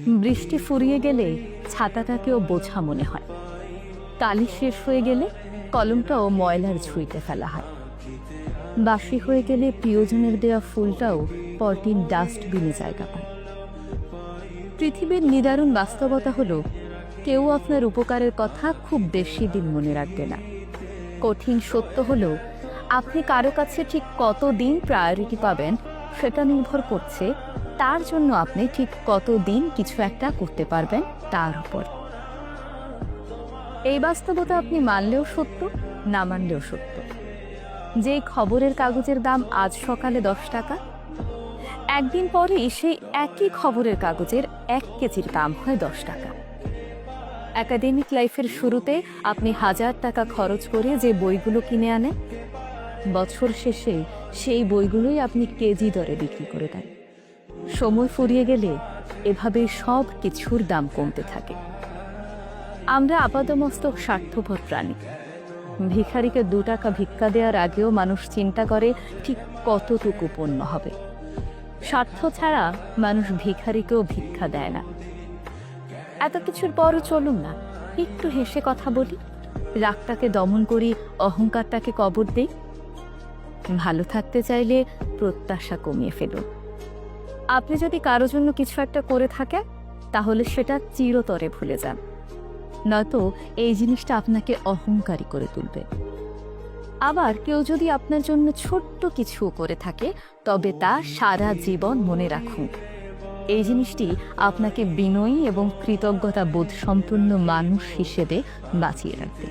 বৃষ্টি ফুরিয়ে গেলে ছাতাটাকেও বোঝা মনে হয়। কালি শেষ হয়ে গেলে কলমটাও ময়লার ঝুড়িতে ফেলা হয়। বাসি হয়ে গেলে প্রিয়জনের দেওয়া ফুলটাও পরদিন ডাস্টবিনে জায়গা পায়। পৃথিবীর নিদারুণ বাস্তবতা হলো, কেউ আপনার উপকারের কথা খুব বেশি দিন মনে রাখবে না। কঠিন সত্য হলো, আপনি কারো কাছে ঠিক কতদিন প্রায়োরিটি পাবেন সেটা নির্ভর করছে তার জন্য আপনি ঠিক কতদিন কিছু একটা করতে পারবেন তার উপর। এই বাস্তবতা আপনি মানলেও সত্য, না মানলেও সত্য। যেই খবরের কাগজের দাম আজ সকালে 10 টাকা, একদিন পরেই সেই একই খবরের কাগজের 1 কেজির দাম হয় 10 টাকা। একাডেমিক লাইফের শুরুতে আপনি 1000 টাকা খরচ করে যে বইগুলো কিনে আনেন, বছর শেষে সেই বইগুলোই আপনি কেজি দরে বিক্রি করে দেন। সময় ফুরিয়ে গেলে এভাবেই সব কিছুর দাম কমতে থাকে। আমরা আপাদমস্তক স্বার্থপর প্রাণী। ভিখারিকে 2 টাকা ভিক্ষা দেওয়ার আগেও মানুষ চিন্তা করে ঠিক কতটুকু পণ্য হবে। স্বার্থ ছাড়া মানুষ ভিখারিকেও ভিক্ষা দেয় না। এত কিছুর পরও চলুন না, একটু হেসে কথা বলি, রাগটাকে দমন করি, অহংকারটাকে কবর দেই। ভালো থাকতে চাইলে প্রত্যাশা কমিয়ে ফেলুন। আপনি যদি কারো জন্য কিছু একটা করে থাকেন, তাহলে সেটা চিরতরে ভুলে যান, নয়তো এই জিনিসটা আপনাকে অহংকারী করে তুলবে। আবার কেউ যদি আপনার জন্য ছোট্ট কিছু করে থাকে, তবে তা সারা জীবন মনে রাখুন। এই জিনিসটি আপনাকে বিনয়ী এবং কৃতজ্ঞতা বোধ সম্পন্ন মানুষ হিসেবে বাঁচিয়ে রাখবে।